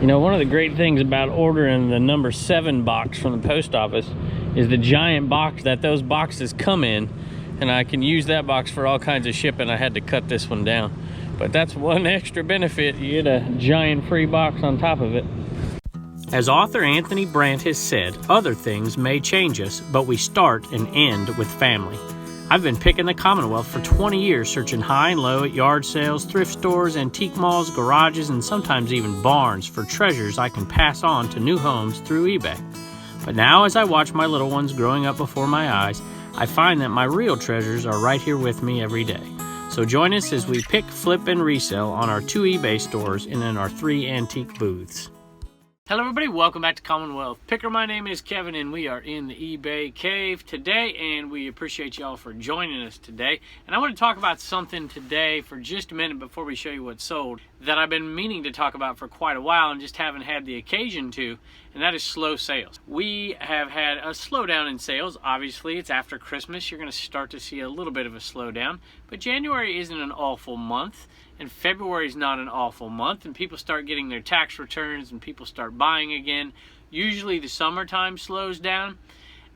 You know, one of the great things about ordering the number 7 box from the post office is the giant box that those boxes come in, and I can use that box for all kinds of shipping. I had to cut this one down, but that's one extra benefit. You get a giant free box on top of it. As author Anthony Brandt has said, other things may change us, but we start and end with family. I've been picking the Commonwealth for 20 years, searching high and low at yard sales, thrift stores, antique malls, garages, and sometimes even barns for treasures I can pass on to new homes through eBay. But now, as I watch my little ones growing up before my eyes, I find that my real treasures are right here with me every day. So join us as we pick, flip, and resell on our 2 eBay stores and in our 3 antique booths. Hello everybody, welcome back to Commonwealth Picker. My name is Kevin and we are in the eBay cave today, and we appreciate y'all for joining us today. And I want to talk about something today for just a minute before we show you what's sold that I've been meaning to talk about for quite a while and just haven't had the occasion to, and that is slow sales. We have had a slowdown in sales. Obviously, it's after Christmas. You're going to start to see a little bit of a slowdown, but January isn't an awful month. And February is not an awful month, and people start getting their tax returns and people start buying again. Usually the summertime slows down,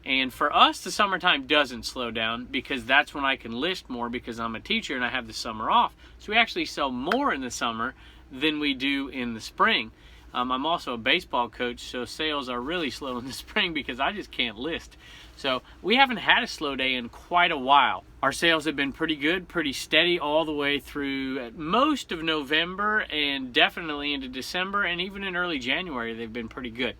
and for us the summertime doesn't slow down because that's when I can list more because I'm a teacher and I have the summer off. So we actually sell more in the summer than we do in the spring. I'm also a baseball coach, so sales are really slow in the spring because I just can't list. So we haven't had a slow day in quite a while. Our sales have been pretty good, pretty steady all the way through most of November and definitely into December, and even in early January they've been pretty good.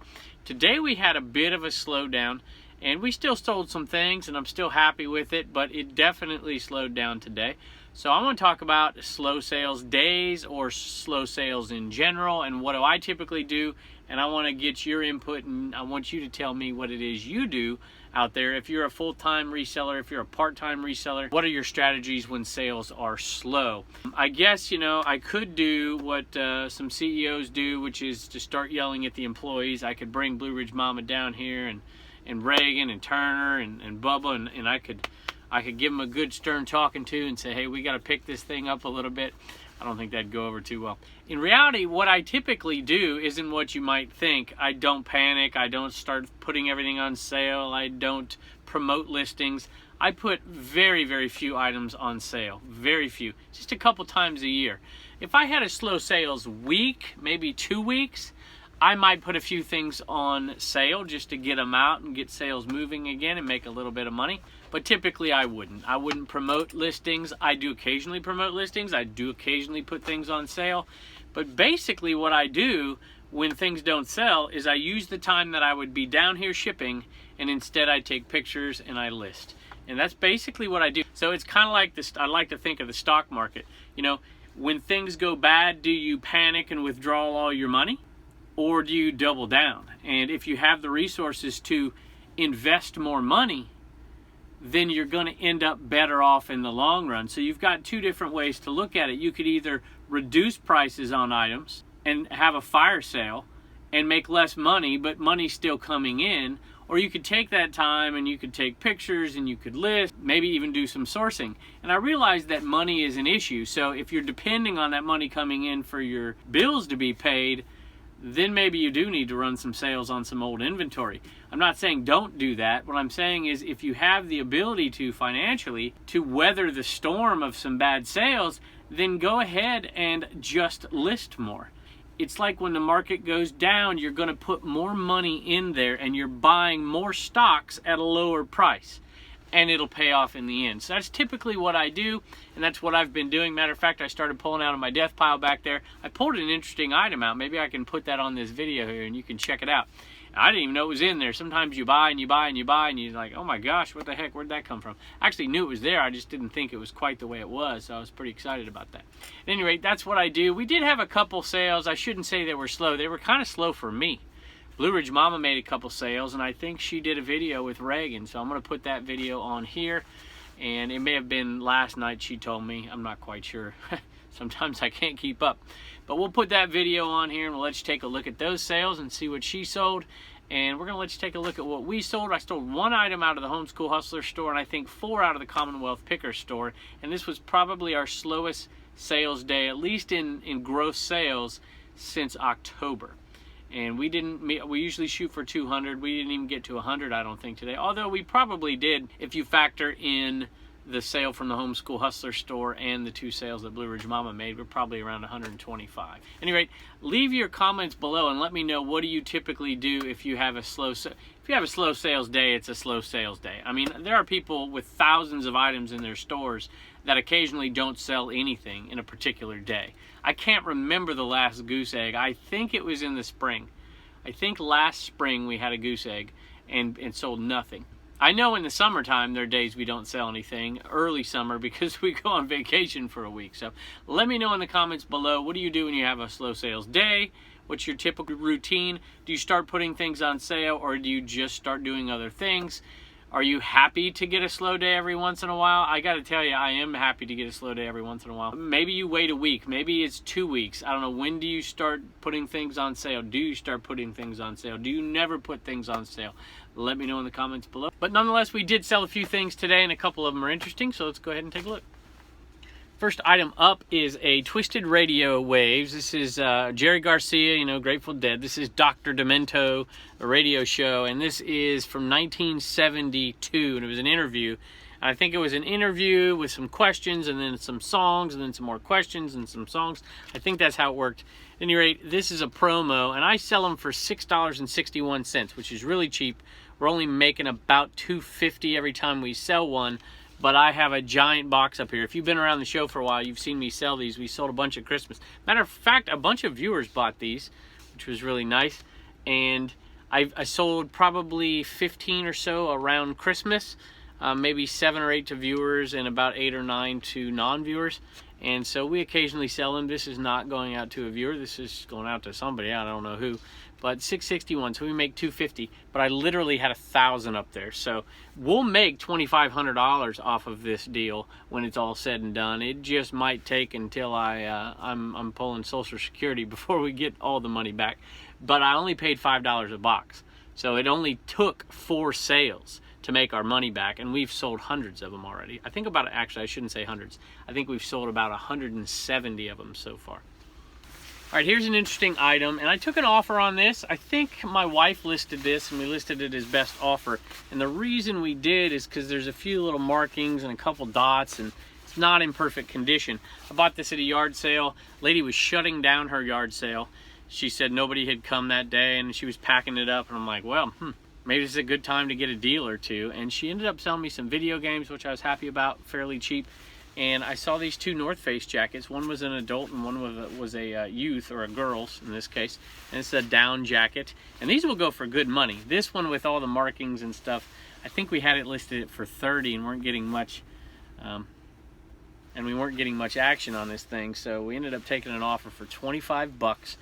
Today we had a bit of a slowdown, and we still sold some things and I'm still happy with it, but it definitely slowed down today. So I want to talk about slow sales days or slow sales in general and what do I typically do, and I want to get your input and I want you to tell me what it is you do out there. If you're a full-time reseller, if you're a part-time reseller, what are your strategies when sales are slow? I guess, I could do what some CEOs do, which is to start yelling at the employees. I could bring Blue Ridge Mama down here and Reagan and Turner and Bubba, and I could give them a good stern talking to and say, hey, we got to pick this thing up a little bit. I don't think that'd go over too well. In reality, what I typically do isn't what you might think. I don't panic. I don't start putting everything on sale. I don't promote listings. I put very, very few items on sale. Very few. Just a couple times a year. If I had a slow sales week, maybe 2 weeks, I might put a few things on sale just to get them out and get sales moving again and make a little bit of money. But typically I wouldn't. I wouldn't promote listings. I do occasionally promote listings. I do occasionally put things on sale. But basically what I do when things don't sell is I use the time that I would be down here shipping, and instead I take pictures and I list. And that's basically what I do. So it's kind of like this. I like to think of the stock market. When things go bad, do you panic and withdraw all your money? Or do you double down? And if you have the resources to invest more money, then you're going to end up better off in the long run. So you've got 2 different ways to look at it. You could either reduce prices on items and have a fire sale and make less money, but money's still coming in. Or you could take that time and you could take pictures and you could list, maybe even do some sourcing. And I realize that money is an issue. So if you're depending on that money coming in for your bills to be paid, then maybe you do need to run some sales on some old inventory. I'm not saying don't do that. What I'm saying is if you have the ability to financially to weather the storm of some bad sales, then go ahead and just list more. It's like when the market goes down, you're going to put more money in there and you're buying more stocks at a lower price, and it'll pay off in the end. So that's typically what I do, and that's what I've been doing. Matter of fact, I started pulling out of my death pile back there. I pulled an interesting item out. Maybe I can put that on this video here and you can check it out. I didn't even know it was in there. Sometimes you buy and you buy and you buy and you're like, oh my gosh, what the heck, where'd that come from? I actually knew it was there. I just didn't think it was quite the way it was, so I was pretty excited about that. At any rate, that's what I do. We did have a couple sales. I shouldn't say they were slow. They were kind of slow for me. Blue Ridge Mama made a couple sales, and I think she did a video with Reagan, so I'm going to put that video on here. And it may have been last night, she told me. I'm not quite sure. Sometimes I can't keep up. But we'll put that video on here, and we'll let you take a look at those sales and see what she sold. And we're going to let you take a look at what we sold. I sold 1 item out of the Homeschool Hustler store, and I think 4 out of the Commonwealth Picker store. And this was probably our slowest sales day, at least in gross sales, since October. and we usually shoot for 200. We didn't even get to 100, I don't think, today, although we probably did if you factor in the sale from the Homeschool Hustler store and the 2 sales that Blue Ridge Mama made. We're probably around 125. At any rate, leave your comments below and let me know, what do you typically do if you have a slow sales day? It's a slow sales day. I mean, there are people with thousands of items in their stores that occasionally don't sell anything in a particular day. I can't remember the last goose egg. I think it was in the spring. I think last spring we had a goose egg and sold nothing. I know in the summertime there are days we don't sell anything, early summer, because we go on vacation for a week. So let me know in the comments below, what do you do when you have a slow sales day? What's your typical routine? Do you start putting things on sale, or do you just start doing other things? Are you happy to get a slow day every once in a while? I got to tell you, I am happy to get a slow day every once in a while. Maybe you wait a week. Maybe it's 2 weeks. I don't know. When do you start putting things on sale? Do you start putting things on sale? Do you never put things on sale? Let me know in the comments below. But nonetheless, we did sell a few things today, and a couple of them are interesting, so let's go ahead and take a look. First item up is a Twisted Radio Waves. This is Jerry Garcia, you know, Grateful Dead. This is Dr. Demento, a radio show, and this is from 1972, and it was an interview. And I think it was an interview with some questions, and then some songs, and then some more questions, and some songs. I think that's how it worked. At any rate, this is a promo, and I sell them for $6.61, which is really cheap. We're only making about $2.50 every time we sell one. But I have a giant box up here. If you've been around the show for a while, you've seen me sell these. We sold a bunch at Christmas. Matter of fact, a bunch of viewers bought these, which was really nice. And I sold probably 15 or so around Christmas, maybe 7 or 8 to viewers and about 8 or 9 to non-viewers. And so we occasionally sell them. This is not going out to a viewer. This is going out to somebody. I don't know who. But $6.61, so we make $2.50. But I literally had 1,000 up there. So we'll make $2,500 off of this deal when it's all said and done. It just might take until I'm pulling Social Security before we get all the money back. But I only paid $5 a box. So it only took 4 sales to make our money back, and we've sold hundreds of them already. I think actually I shouldn't say hundreds. I think we've sold about 170 of them so far. All right, here's an interesting item, and I took an offer on this. I think my wife listed this, and we listed it as best offer. And the reason we did is because there's a few little markings and a couple dots, and it's not in perfect condition. I bought this at a yard sale. Lady was shutting down her yard sale. She said nobody had come that day, and she was packing it up, and I'm like, well, maybe this is a good time to get a deal or two. And she ended up selling me some video games, which I was happy about, fairly cheap. And I saw these 2 North Face jackets. One was an adult and one was a youth, or a girl's in this case. And it's a down jacket. And these will go for good money. This one with all the markings and stuff, I think we had it listed for $30 and weren't getting much, action on this thing. So we ended up taking an offer for 25 bucks.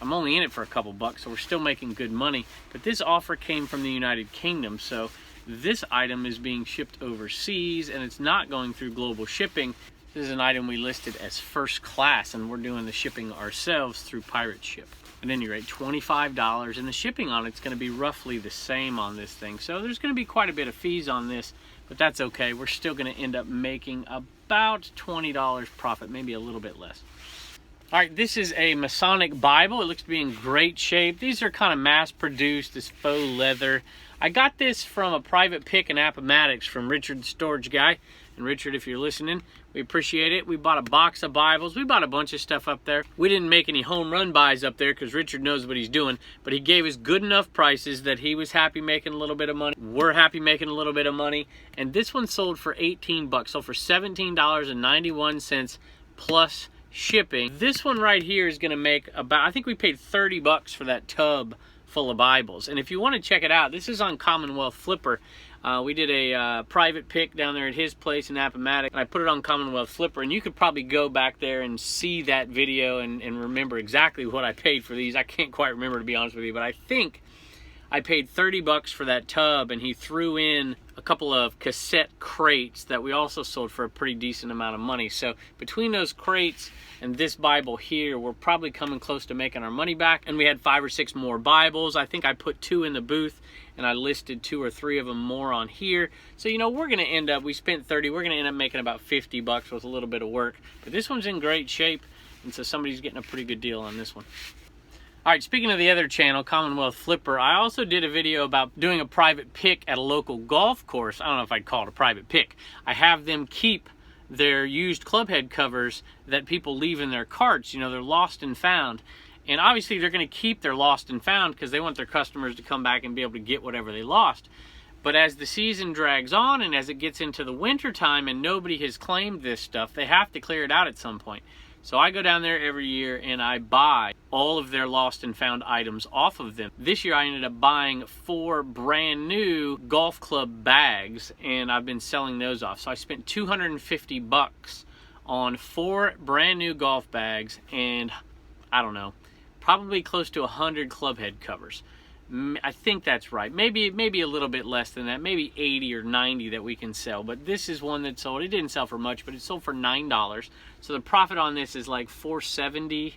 I'm only in it for a couple bucks, so we're still making good money. But this offer came from the United Kingdom, so this item is being shipped overseas, and it's not going through global shipping. This is an item we listed as first class, and we're doing the shipping ourselves through Pirate Ship. At any rate, $25, and the shipping on it's going to be roughly the same on this thing. So there's going to be quite a bit of fees on this, but that's okay. We're still going to end up making about $20 profit, maybe a little bit less. All right, this is a Masonic Bible. It looks to be in great shape. These are kind of mass-produced, this faux leather. I got this from a private pick in Appomattox from Richard, the storage guy. And Richard, if you're listening, we appreciate it. We bought a box of Bibles. We bought a bunch of stuff up there. We didn't make any home run buys up there because Richard knows what he's doing. But he gave us good enough prices that he was happy making a little bit of money. We're happy making a little bit of money. And this one sold for 18 bucks. Sold for $17.91 plus shipping. This one right here is going to make about, I think we paid 30 bucks for that tub full of Bibles. And if you want to check it out, this is on Commonwealth Flipper. We did a private pick down there at his place in Appomattox, and I put it on Commonwealth Flipper, and you could probably go back there and see that video and remember exactly what I paid for these. I can't quite remember, to be honest with you, but I think I paid 30 bucks for that tub, and he threw in a couple of cassette crates that we also sold for a pretty decent amount of money. So between those crates and this Bible here, we're probably coming close to making our money back. And we had 5 or 6 more Bibles. I think I put 2 in the booth, and I listed 2 or 3 of them more on here. So, you know, we're going to end up, we spent 30, we're going to end up making about 50 bucks with a little bit of work. But this one's in great shape, and so somebody's getting a pretty good deal on this one. All right, speaking of the other channel, Commonwealth Flipper, I also did a video about doing a private pick at a local golf course. I don't know if I'd call it a private pick. I have them keep their used club head covers that people leave in their carts. You know, they're lost and found. And obviously they're going to keep their lost and found because they want their customers to come back and be able to get whatever they lost. But as the season drags on and as it gets into the winter time and nobody has claimed this stuff, they have to clear it out at some point. So I go down there every year and I buy all of their lost and found items off of them. This year I ended up buying 4 brand new golf club bags and I've been selling those off. So I spent $250 on 4 brand new golf bags and I don't know, probably close to 100 club head covers. I think that's right. Maybe a little bit less than that. Maybe 80 or 90 that we can sell. But this is one that sold. It didn't sell for much, but it sold for $9. So the profit on this is like $4.70,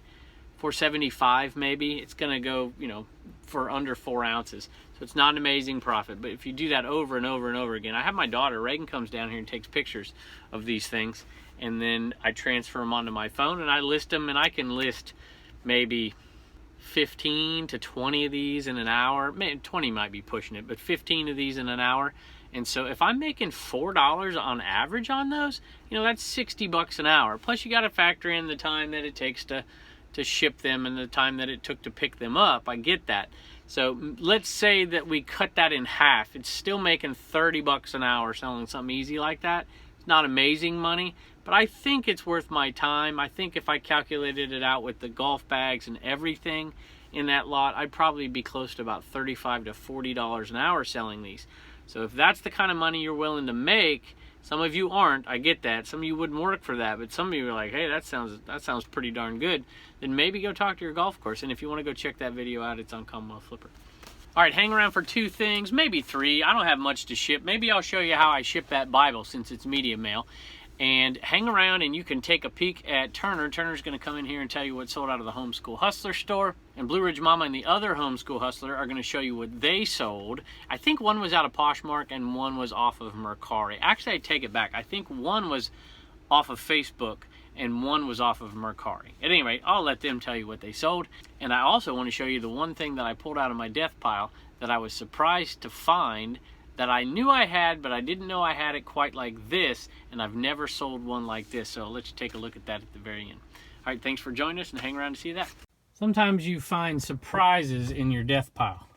$4.75 maybe. It's going to go, you know, for under 4 ounces. So it's not an amazing profit. But if you do that over and over and over again, I have my daughter, Reagan, comes down here and takes pictures of these things. And then I transfer them onto my phone and I list them. And I can list maybe 15 to 20 of these in an hour. Man, 20 might be pushing it, but 15 of these in an hour. And so if I'm making $4 on average on those, you know, that's $60 an hour. Plus you got to factor in the time that it takes to ship them and the time that it took to pick them up. I get that. So let's say that we cut that in half. It's still making $30 an hour selling something easy like that. It's not amazing money, but I think it's worth my time. I think if I calculated it out with the golf bags and everything in that lot, I'd probably be close to about $35 to $40 an hour selling these. So if that's the kind of money you're willing to make, some of you aren't, I get that. Some of you wouldn't work for that, but some of you are like, hey, that sounds pretty darn good. Then maybe go talk to your golf course. And if you want to go check that video out, it's on Commonwealth Flipper. All right, hang around for 2 things, maybe 3. I don't have much to ship. Maybe I'll show you how I ship that Bible since it's media mail. And hang around and you can take a peek at Turner. Turner's going to come in here and tell you what sold out of the Homeschool Hustler store. And Blue Ridge Mama and the other Homeschool Hustler are going to show you what they sold. I think one was out of Poshmark and one was off of Mercari. Actually, I take it back. I think one was off of Facebook and one was off of Mercari. At any rate, I'll let them tell you what they sold. And I also want to show you the one thing that I pulled out of my death pile that I was surprised to find, that I knew I had, but I didn't know I had it quite like this, and I've never sold one like this, so I'll let you take a look at that at the very end. All right, thanks for joining us, and hang around to see that. Sometimes you find surprises in your death pile.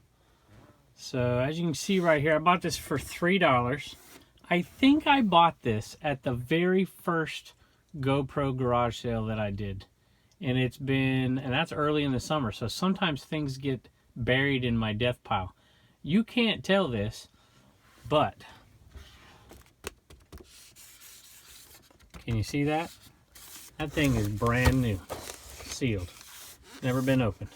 So as you can see right here, I bought this for $3. I think I bought this at the very first GoPro garage sale that I did. And that's early in the summer, so sometimes things get buried in my death pile. You can't tell this, but can you see that? That thing is brand new, sealed, never been opened.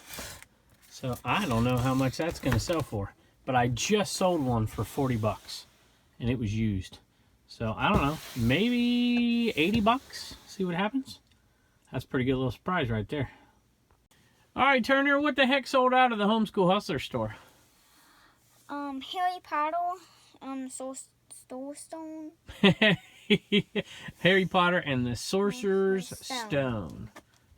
So I don't know how much that's going to sell for, but I just sold one for $40 and it was used. So I don't know, maybe $80. See what happens. That's a pretty good little surprise right there. All right, Turner, what the heck sold out of the Homeschool Hustler store? Harry Potter, Soul Stone. Harry Potter and the Sorcerer's Stone.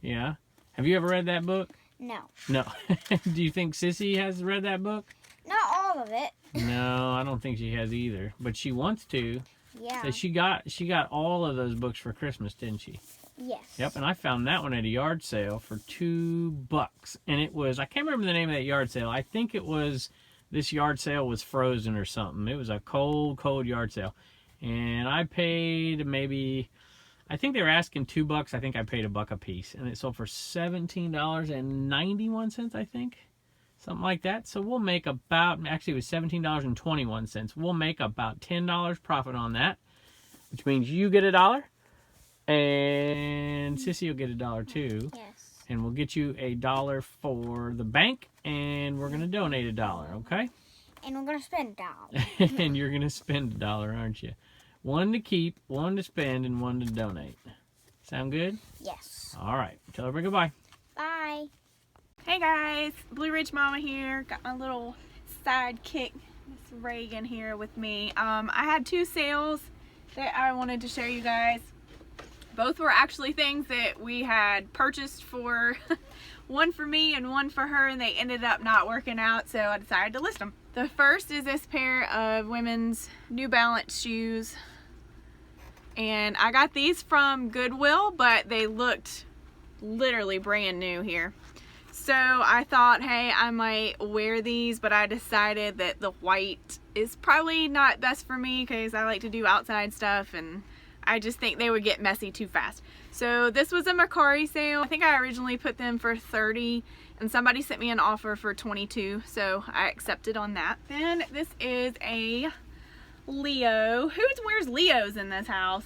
Yeah. Have you ever read that book? No. No. Do you think Sissy has read that book? Not all of it. No, I don't think she has either. But she wants to. Yeah. So she got all of those books for Christmas, didn't she? Yes. Yep, and I found that one at a yard sale for $2. And it was, I can't remember the name of that yard sale. I think it was, this yard sale was frozen or something. It was a cold, cold yard sale. And I paid maybe, I think they were asking $2. I think I paid $1 a piece. And it sold for $17.91, I think. Something like that. So we'll make about, actually it was $17.21. We'll make about $10 profit on that. Which means you get $1. And Sissy will get $1 too. Yes. And we'll get you $1 for the bank. And we're going to donate $1, okay? And we're going to spend $1. And you're going to spend $1, aren't you? One to keep, one to spend, and one to donate. Sound good? Yes. All right. Tell everybody goodbye. Bye. Hey guys, Blue Ridge Mama here. Got my little sidekick, Miss Reagan, here with me. I had 2 sales that I wanted to show you guys. Both were actually things that we had purchased for one for me and one for her, and they ended up not working out, so I decided to list them. The first is this pair of women's New Balance shoes, and I got these from Goodwill, but they looked literally brand new here. So I thought, hey, I might wear these, but I decided that the white is probably not best for me because I like to do outside stuff, and I just think they would get messy too fast. So this was a Mercari sale. I think I originally put them for $30, and somebody sent me an offer for $22, so I accepted on that. Then this is a Leo. Who wears Leos in this house?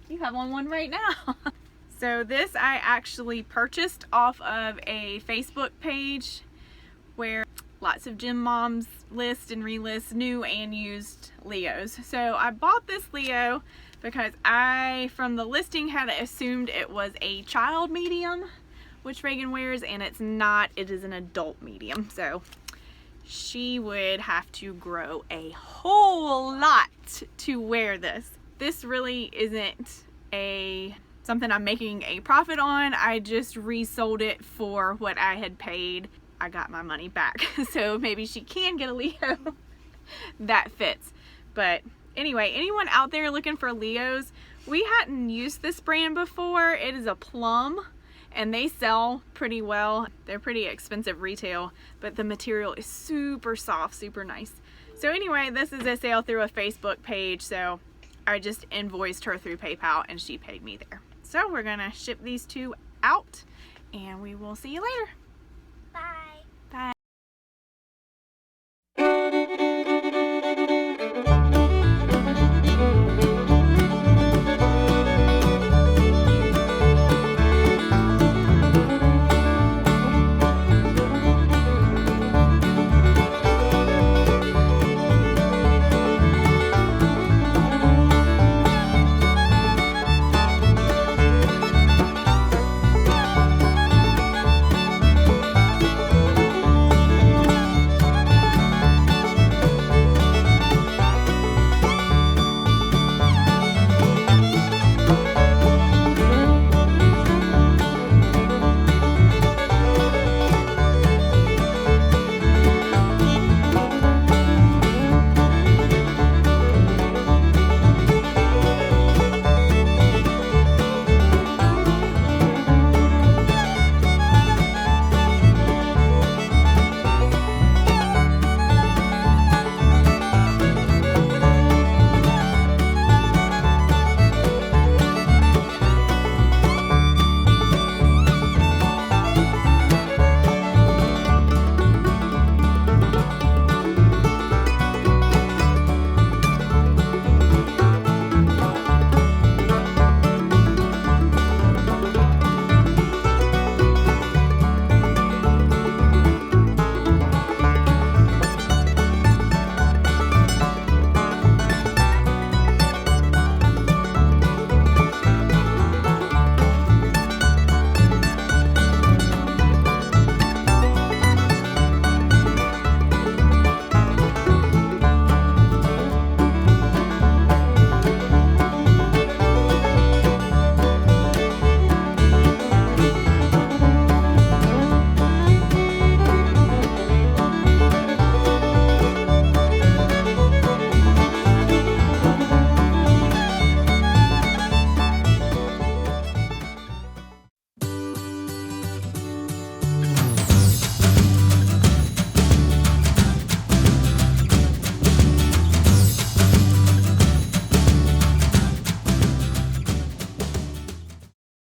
You have on one right now. So this I actually purchased off of a Facebook page where lots of gym moms list and relist new and used Leos. So I bought this Leo because I, from the listing, had assumed it was a child medium, which Reagan wears, and it's not. It is an adult medium. So she would have to grow a whole lot to wear this. This really isn't something I'm making a profit on. I just resold it for what I had paid. I got my money back. So maybe she can get a Leo that fits. But anyway, anyone out there looking for Leos, we hadn't used this brand before. It is a Plum, and they sell pretty well. They're pretty expensive retail, but the material is super soft, super nice. So anyway, this is a sale through a Facebook page, so I just invoiced her through PayPal and she paid me there. So we're gonna ship these two out, and we will see you later.